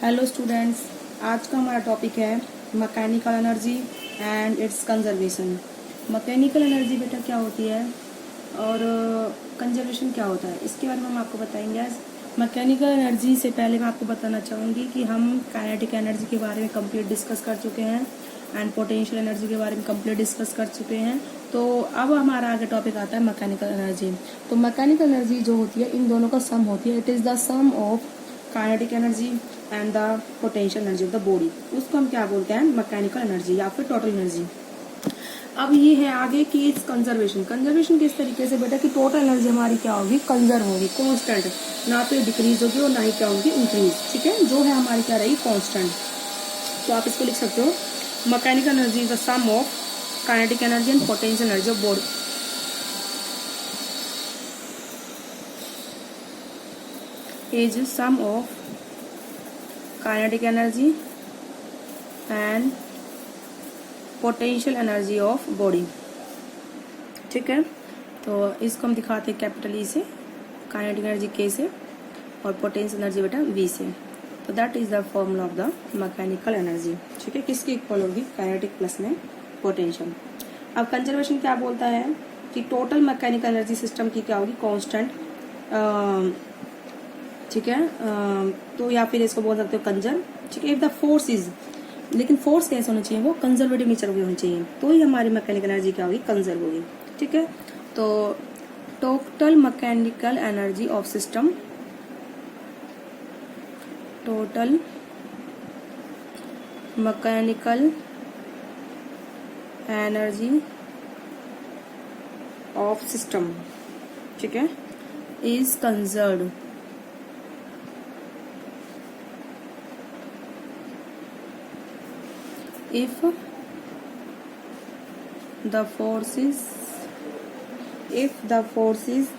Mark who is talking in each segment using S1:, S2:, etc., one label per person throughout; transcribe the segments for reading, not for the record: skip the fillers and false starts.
S1: Hello students, आज का हमारा टॉपिक है mechanical energy and it's conservation. Mechanical energy बेटा क्या होती है और कंजर्वेशन क्या होता है, इसके बारे में हम आपको बताएंगे आज। मैकेनिकल एनर्जी से पहले मैं आपको बताना चाहूँगी कि हम काइनेटिक एनर्जी के बारे में कंप्लीट डिस्कस कर चुके हैं एंड पोटेंशियल एनर्जी के बारे में कंप्लीट डिस्कस कर चुके हैं। तो अब हमारा आगे टॉपिक आता है मैकेनिकल एनर्जी। तो मैकेनिकल एनर्जी जो होती है इन दोनों का सम होती है। It is the sum of kinetic energy and the potential energy of the body. उसको हम क्या बोलते हैं, मैकेनिकल एनर्जी या फिर टोटल एनर्जी। अब ये है आगे की इट्स कंजर्वेशन। कंजर्वेशन किस तरीके से बेटा कि टोटल एनर्जी हमारी क्या होगी, कंजर्व होगी, कांस्टेंट, ना तो डिक्रीज होगी और ना ही क्या होगी, इंक्रीज। ठीक है, जो है हमारी क्या रही, कांस्टेंट। तो आप इसको लिख सकते हो, mechanical energy is the sum of kinetic energy and potential energy of body. is sum of kinetic energy and potential energy of body। ठीक है, तो इसको हम दिखाते हैं कैपिटल ई से, काइनेटिक एनर्जी के से और पोटेंशियल एनर्जी बेटा वी से। तो that is the formula of the mechanical energy. ठीक है, किसकी इक्वल होगी, काइनेटिक प्लस में पोटेंशियल। अब कंजर्वेशन क्या बोलता है कि टोटल मैकेनिकल एनर्जी सिस्टम की क्या होगी, कांस्टेंट। ठीक है, तो या फिर इसको बोल सकते हो कंजर्व। ठीक है, इफ द फोर्स इज, लेकिन फोर्स कैसे होना चाहिए, वो कंजर्वेटिव नेचर की होनी चाहिए, तो ही हमारी मैकेनिकल एनर्जी क्या होगी, कंजर्व होगी। ठीक है, तो total mechanical energy of system, total mechanical energy of system, ठीक है, is conserved if the forces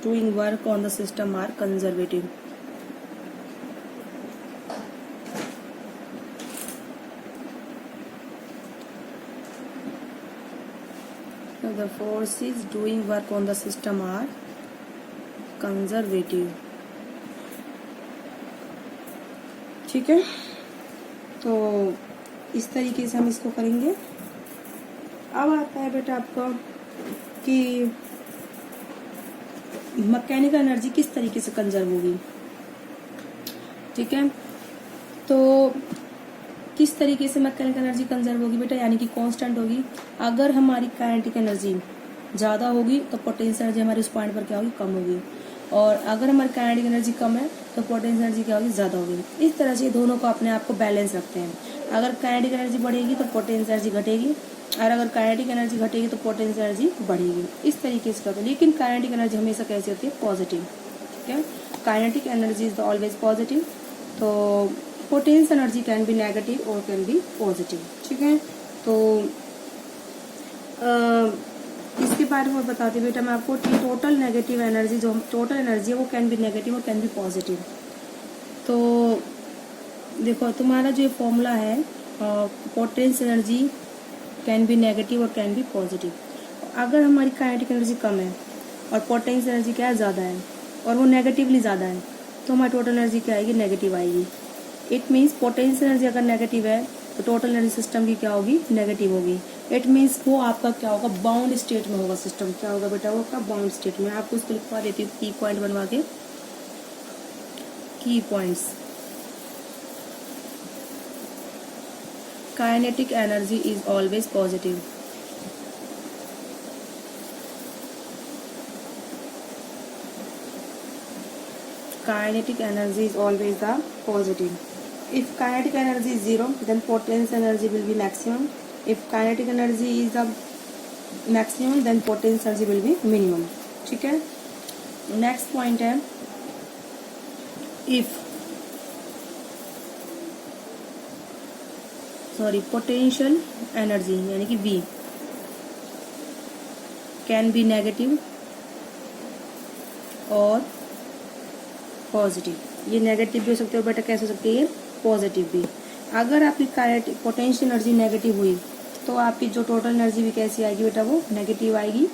S1: doing work on the system are conservative। If the forces doing work on the system are conservative। ठीक है, तो इस तरीके से हम इसको करेंगे। अब आता है बेटा आपका कि मैकेनिकल एनर्जी किस तरीके से कंजर्व होगी। ठीक है, तो किस तरीके से मैकेनिकल एनर्जी कंजर्व होगी बेटा, यानी कि कांस्टेंट होगी। अगर हमारी काइनेटिक एनर्जी ज्यादा होगी तो पोटेंशियल एनर्जी हमारी उस पॉइंट पर क्या होगी, कम होगी, और अगर हमारी काइनेटिक एनर्जी कम है तो पोटेंशियल एनर्जी क्या होगी, ज्यादा होगी। इस तरह से दोनों को अपने आप को बैलेंस रखते हैं। अगर काइनेटिक एनर्जी बढ़ेगी तो पोटेंशियल एनर्जी घटेगी, और अगर काइनेटिक एनर्जी घटेगी तो पोटेंशियल एनर्जी बढ़ेगी। इस तरीके से करते हैं। लेकिन काइनेटिक एनर्जी हमेशा कैसी होती है, पॉजिटिव। ठीक है, kinetic energy is always positive. तो potential energy can be negative और कैन बी पॉजिटिव। ठीक है, तो इसके बारे में बताती हूँ बेटा मैं आपको कि टोटल नेगेटिव एनर्जी, जो टोटल एनर्जी है वो कैन बी नेगेटिव और कैन बी पॉजिटिव। तो देखो तुम्हारा जो फॉर्मूला है, potential energy can be negative और कैन बी पॉजिटिव। अगर हमारी काइनेटिक एनर्जी कम है और पोटेंशियल एनर्जी क्या है, ज़्यादा है, और वो नेगेटिवली ज़्यादा है, तो हमारी टोटल एनर्जी क्या आएगी, नेगेटिव आएगी। इट मीन्स पोटेंशियल एनर्जी अगर नेगेटिव है तो टोटल एनर्जी सिस्टम की क्या होगी, नेगेटिव होगी। इट मीन्स वो आपका क्या होगा, बाउंड स्टेट में होगा सिस्टम। क्या होगा बेटा, वो आपका बाउंड स्टेट में। आपको उसको लिखवा देती हूँ की पॉइंट बनवा के, की points. Kinetic energy is always positive। Kinetic energy is always the positive। If kinetic energy is 0, then potential energy will be maximum। If kinetic energy is the maximum, then potential energy will be minimum। ठीक है, next point है, if potential energy यानी कि V can be negative और positive. ये negative भी हो सकते हो बेटा, कैसे हो सकती है, पॉजिटिव भी। अगर आपकी काइनेटिक पोटेंशियल एनर्जी नेगेटिव हुई तो आपकी जो टोटल एनर्जी भी कैसी आएगी बेटा, वो नेगेटिव आएगी।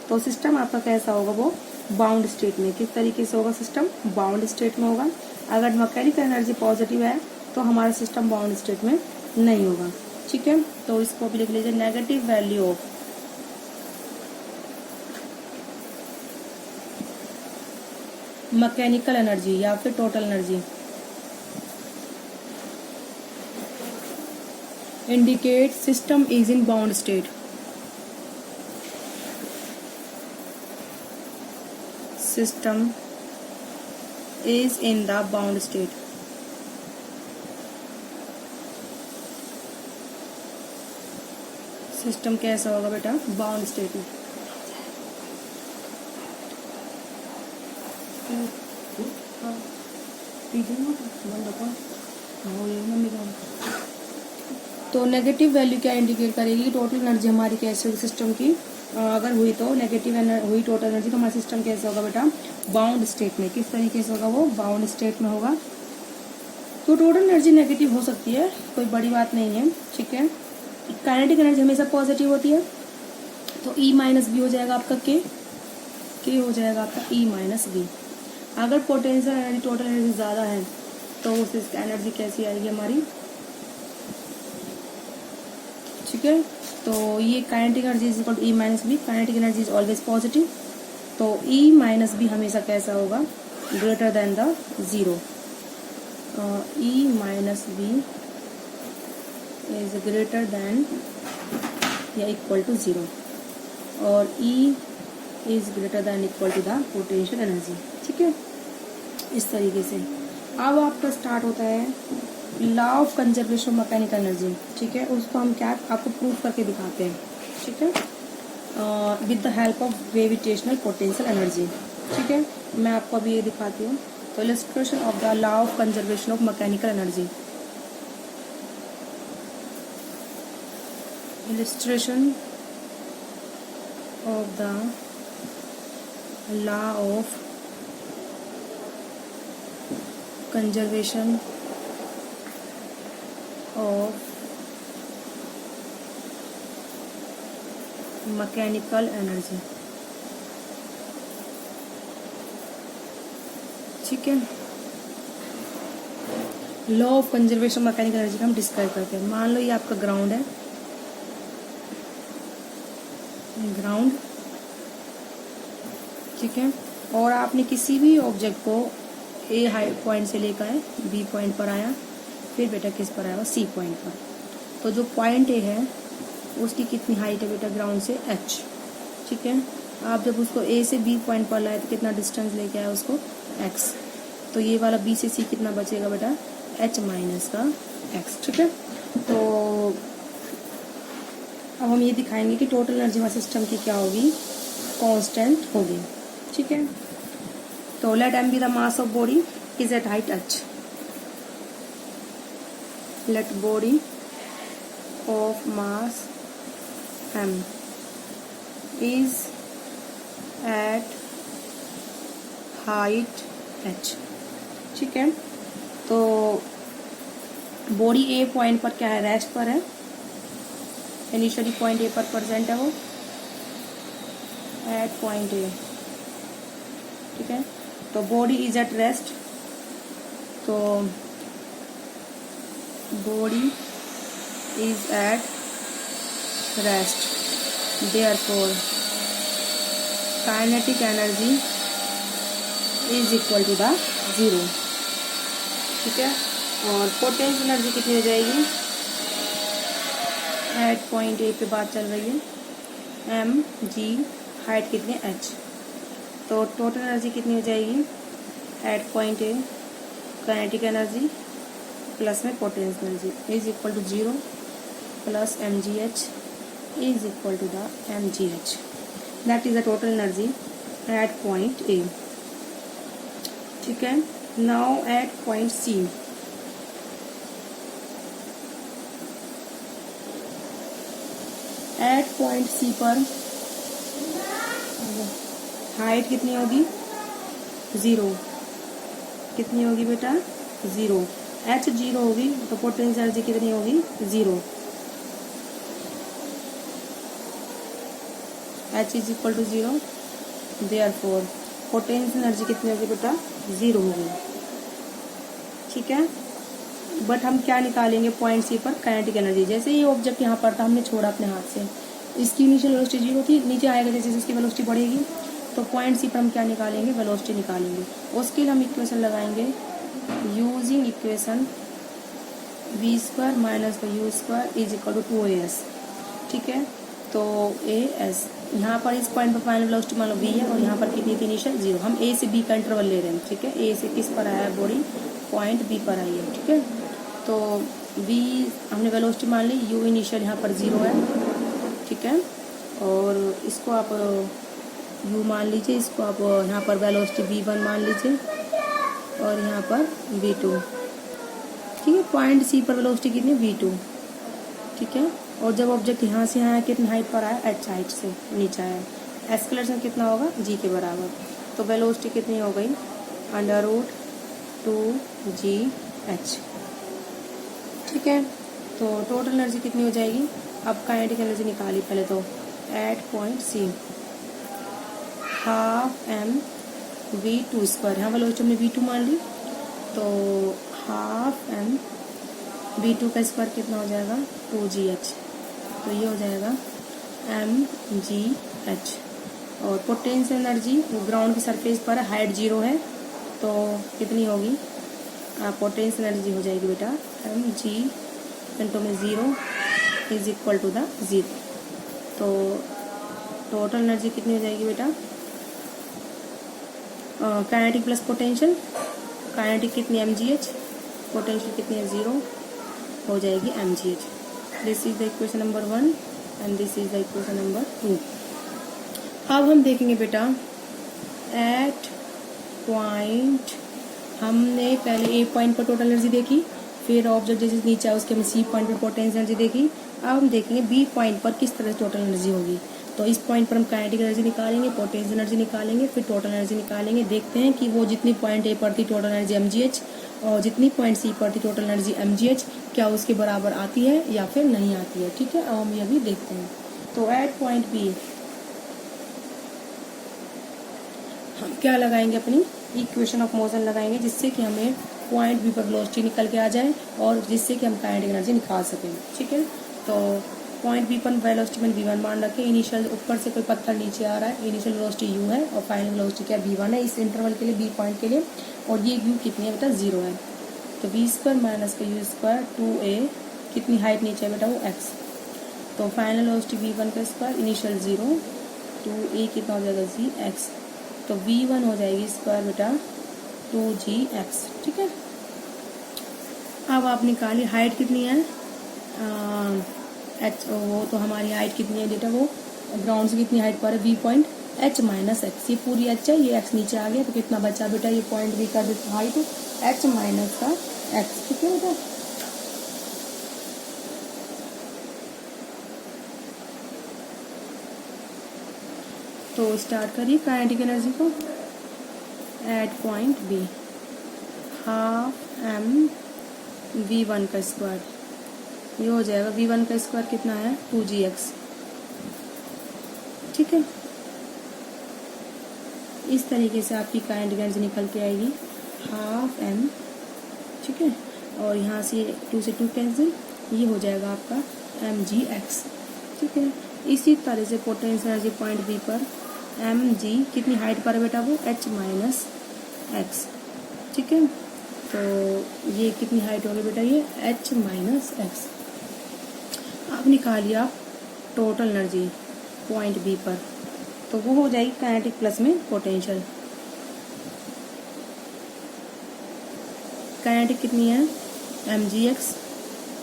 S1: तो सिस्टम आपका कैसा होगा, वो बाउंड स्टेट में। किस तरीके से होगा सिस्टम, बाउंड स्टेट में होगा। अगर मैकेनिकल एनर्जी पॉजिटिव है तो हमारा सिस्टम बाउंड स्टेट में नहीं होगा। ठीक है, तो इसको भी लिख लीजिए, negative value of mechanical energy या फिर total energy indicate system is in bound state. System is in the bound state. System कैसा होगा बेटा? बाउंड स्टेट में। तो नेगेटिव वैल्यू क्या इंडिकेट करेगी? टोटल एनर्जी हमारी कैसे होगी सिस्टम की? अगर हुई तो नेगेटिव हुई टोटल एनर्जी, तो हमारा सिस्टम कैसे होगा बेटा? बाउंड स्टेट में। किस तरीके से होगा वो? बाउंड स्टेट में होगा। तो टोटल एनर्जी नेगेटिव हो सकती है, कोई बड़ी बात नहीं है। ठीक है, काइनेटिक एनर्जी हमेशा पॉजिटिव होती है, तो E माइनस बी हो जाएगा आपका के हो जाएगा आपका E माइनस बी। अगर पोटेंशियल एनर्जी टोटल एनर्जी ज़्यादा है तो उस एनर्जी कैसी आएगी हमारी? ठीक है, तो ये kinetic energy is equal to E minus b. Kinetic energy is always positive, तो E माइनस बी हमेशा कैसा होगा? Greater than the zero. E minus b is greater than या इक्वल टू जीरो, और E is greater than equal to the potential energy. ठीक है, इस तरीके से। अब आपका स्टार्ट होता है law of conservation of mechanical energy. ठीक है, उसको हम क्या आपको प्रूव करके दिखाते हैं। ठीक है, with the help of gravitational potential energy. ठीक है, मैं आपको अभी ये दिखाती हूँ। तो illustration of the law of conservation of mechanical energy. illustration of the law of conservation of mechanical energy। ठीक है, law of conservation mechanical energy का हम डिस्क्राइब करते हैं। मान लो ये आपका ग्राउंड है, ग्राउंड। ठीक है, और आपने किसी भी ऑब्जेक्ट को ए हाई पॉइंट से लेकर आए, बी पॉइंट पर आया, फिर बेटा किस पर आया? सी पॉइंट पर। तो जो पॉइंट ए है उसकी कितनी हाइट है बेटा ग्राउंड से? एच। ठीक है, आप जब उसको ए से बी पॉइंट पर लाए तो कितना डिस्टेंस लेके आया उसको? एक्स। तो ये वाला बी से सी कितना बचेगा बेटा? एच माइनस का एक्स। ठीक है, तो अब हम ये दिखाएंगे कि टोटल एनर्जी हमारे सिस्टम की क्या होगी? कांस्टेंट होगी। ठीक है, तो let m be the mass of body is at height h। Let body of mass m is at height h। ठीक है, तो बॉडी ए पॉइंट पर क्या है? रेस्ट पर है। इनिशियली पॉइंट ए पर प्रेजेंट है वो, एट पॉइंट ए। ठीक है, तो बॉडी इज एट रेस्ट, तो body is at rest, therefore kinetic energy is equal to the zero. ठीक है, और पोटेंशियल एनर्जी कितनी हो जाएगी? एट पॉइंट ए पे बात चल रही है, एम जी, हाइट कितनी? एच। तो टोटल एनर्जी कितनी हो जाएगी at point A? Kinetic energy plus में potential energy is equal to zero, plus M G H is equal to the M G H. That is the total energy at point A. ठीक है, now at point C. At point C पर height कितनी होगी? Zero. कितनी होगी बेटा? Zero. H zero होगी तो पोटेंशियल एनर्जी कितनी होगी? Zero. H is equal to zero, therefore potential energy कितनी होगी बेटा? ज़ीरो होगी। ठीक है, बट हम क्या निकालेंगे पॉइंट सी पर काइनेटिक एनर्जी। जैसे ये ऑब्जेक्ट यहाँ पर था, हमने छोड़ा अपने हाथ से, इसकी इनिशियल वेलोसिटी 0 थी, नीचे आएगा जैसे इसकी वेलोसिटी बढ़ेगी तो पॉइंट सी पर हम क्या निकालेंगे, वेलोसिटी निकालेंगे। उसके लिए हम इक्वेशन लगाएंगे using equation v square minus u square is equal to 2as। ठीक है, तो as यहाँ पर इस पॉइंट पर फाइनल वेलोसिटी मान लो v है और यहाँ पर कितनी थी इनिशियल 0। हम a से b का इंटरवल ले रहे हैं। ठीक है, a से किस पर आया है बॉडी, पॉइंट b पर आई है। ठीक है, तो v हमने वेलोसिटी मान ली, u इनिशियल यहाँ पर 0 है। ठीक है, और इसको आप u मान लीजिए, इसको आप यहाँ पर वेलोसिटी v1 मान लीजिए और यहाँ पर v2। ठीक है, पॉइंट सी पर वेलोसिटी कितनी, v2। ठीक है, और जब ऑब्जेक्ट यहाँ से आया कितनी हाइट पर आया, h हाइट से नीचे आया, एक्सेलरेशन कितना होगा, g के बराबर। तो वेलोसिटी कितनी हो गई, √2gh। ठीक है, तो टोटल एनर्जी कितनी हो जाएगी। अब काइनेटिक एनर्जी निकाली पहले तो, at point C half m v2 square, यहाँ वेलोसिटी हमने v2 मान ली, तो हाफ एम v2 का स्क्वायर कितना हो जाएगा, 2gh। तो ये हो जाएगा mgh। और पोटेंशियल एनर्जी वो ग्राउंड की सरफेस पर हाइट 0 है, तो कितनी होगी, पोटेंशियल एनर्जी हो जाएगी बेटा mg इंटू में 0 इज इक्वल टू द 0। तो टोटल एनर्जी कितनी हो जाएगी बेटा, काइनेटिक प्लस पोटेंशियल, काइनेटिक कितनी mgh, पोटेंशियल कितनी है 0, हो जाएगी mgh। This is the equation number 1 and this is the equation number 2। अब हम देखेंगे बेटा एट पॉइंट, हमने पहले ए पॉइंट पर टोटल एनर्जी देखी, फिर ऑब्जेक्ट जैसे नीचे आया उसके हम सी पॉइंट पर पोटेंशियल एनर्जी देखी। अब हम देखेंगे बी पॉइंट पर किस तरह से टोटल एनर्जी होगी। तो इस पॉइंट पर हम काइनेटिक एनर्जी निकालेंगे, पोटेंशियल एनर्जी निकालेंगे, फिर टोटल एनर्जी निकालेंगे। देखते हैं कि वो जितनी पॉइंट ए पर थी टोटल एनर्जी mgh और जितनी पॉइंट सी पर थी टोटल एनर्जी mgh क्या उसके बराबर आती है या फिर नहीं आती है। ठीक है, अब हम ये भी देखते हैं। तो एट पॉइंट बी हम क्या लगाएंगे, अपनी इक्वेशन ऑफ मोशन लगाएंगे, जिससे कि हमें पॉइंट बी पर वेलोसिटी निकल के आ जाए और जिससे कि हम काइनेटिक एनर्जी निकाल सकें। ठीक है, तो पॉइंट बी पर वेलोसिटी मैंने v1 मान रखे, इनिशियल ऊपर से कोई पत्थर नीचे आ रहा है, इनिशियल वेलोसिटी u है और फाइनल वेलोसिटी क्या v1 है इस इंटरवल के लिए, बी पॉइंट के लिए, और ये u कितनी है बेटा 0 है। तो v स्क्वायर माइनस का u स्क्वायर 2a, कितनी हाइट नीचे है बेटा वो x। तो फाइनल वेलोसिटी v1 का स्क्वायर, इनिशियल 0, 2a कितना हो जाएगा gx। तो v1 हो जाएगी स्क्वायर बेटा 2gx। ठीक है, अब आप निकालिए हाइट कितनी है, एच, वो तो हमारी हाइट कितनी है बेटा, वो ग्राउंड से कितनी हाइट पर है, B point H minus X, ये पूरी एच है, ये एक्स नीचे आ गया, तो कितना बचा बेटा, ये पॉइंट बी का हाइट एच माइनस का एक्स। ठीक है बेटा, तो स्टार्ट करिए काइनेटिक एनर्जी को। At point B half m v1 का स्क्वायर, ये हो जाएगा v1 का स्क्वायर कितना है 2gx। ठीक है, इस तरीके से आपकी काइनेटिक एनर्जी निकल के आएगी हाफ एम। ठीक है, और यहाँ से 2 से 2 कैंसिल, ये हो जाएगा आपका mgx। ठीक है, इसी तरह से पोटेंशियल एनर्जी पॉइंट बी पर mg कितनी हाइट पर है बेटा, वो h माइनस एक्स। ठीक है, तो ये कितनी हाइट होगी बेटा, ये h माइनस एक्स। अब निकालिए आप टोटल एनर्जी पॉइंट बी पर, तो वो हो जाएगी काइनेटिक प्लस में पोटेंशियल। काइनेटिक कितनी है mgx,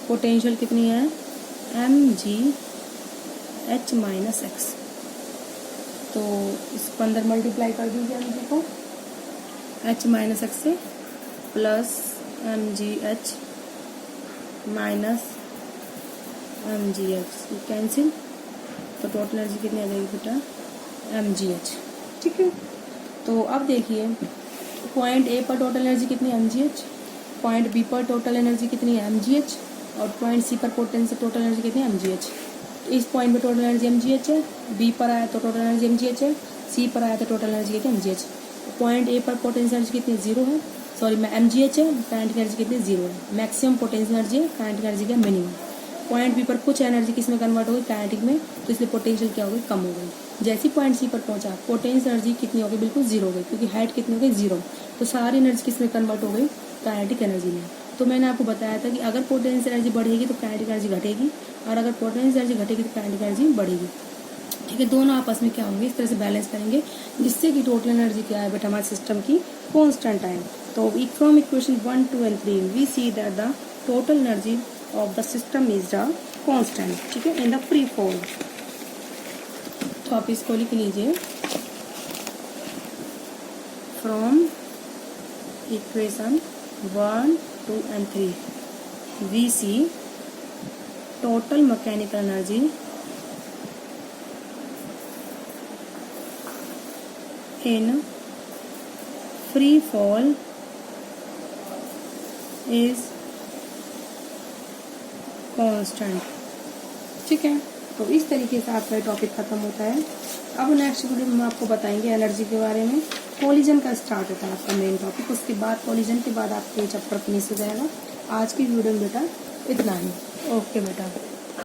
S1: पोटेंशियल कितनी है mg h माइनस एक्स। तो इसको अंदर मल्टीप्लाई कर दीजिए mg को h माइनस एक्स से, plus mgh minus mgx, cancel, तो टोटल एनर्जी कितनी आ जाएगी बेटा mgh। ठीक है, तो अब देखिए पॉइंट ए पर टोटल एनर्जी कितनी है mgh, पॉइंट बी पर टोटल एनर्जी कितनी है mgh, और पॉइंट सी पर पोटेंशियल टोटल एनर्जी कितनी है mgh। इस पॉइंट पर टोटल एनर्जी mgh है, बी पर आया तो टोटल एनर्जी mgh है, सी पर आया तो टोटल एनर्जी कितनी है mgh। पॉइंट ए पर पोटेंशियल एनर्जी कितनी 0 है, सॉरी MgH है, काइनेटिक एनर्जी कितनी 0 है। मैक्सिमम पोटेंशियल एनर्जी है, काइनेटिक एनर्जी का मिनिमम। पॉइंट बी पर कुछ एनर्जी किस में कन्वर्ट हो गई, काइनेटिक में, तो इसलिए पोटेंशियल क्या हो गई, कम हो गई। जैसी पॉइंट सी पर पहुंचा, पोटेंशियल एनर्जी कितनी हो गई, बिल्कुल 0 हो गई, क्योंकि हाइट कितनी हो गई 0, तो सारी एनर्जी किस में कन्वर्ट हो गई, काइनेटिक एनर्जी में। तो मैंने आपको बताया था कि अगर पोटेंशियल एनर्जी बढ़ेगी तो काइनेटिक एनर्जी घटेगी, और अगर पोटेंशियल एनर्जी घटेगी तो काइनेटिक एनर्जी बढ़ेगी। ठीक है, दोनों आपस में क्या होंगे, इस तरह से बैलेंस करेंगे, जिससे कि टोटल एनर्जी क्या है बेटा, हमारे सिस्टम की कांस्टेंट है। तो from equation 1, 2 and 3 we see that the total energy of the system is the constant. ठीक है, इन द फ्री फॉल। तो आप इसको लिख लीजिए, from equation 1, 2 and 3 we see total mechanical energy in free fall is constant। ठीक है, तो इस तरीके से आपका टॉपिक खत्म होता है। अब नेक्स्ट वीडियो में हम आपको बताएंगे एनर्जी के बारे में। कोलिजन का स्टार्ट होता है आपका मेन टॉपिक, उसके बाद कोलिजन के बाद आपका ये चैप्टर फिनिश हो जाएगा। आज की वीडियो में बेटा इतना ही। ओके बेटा।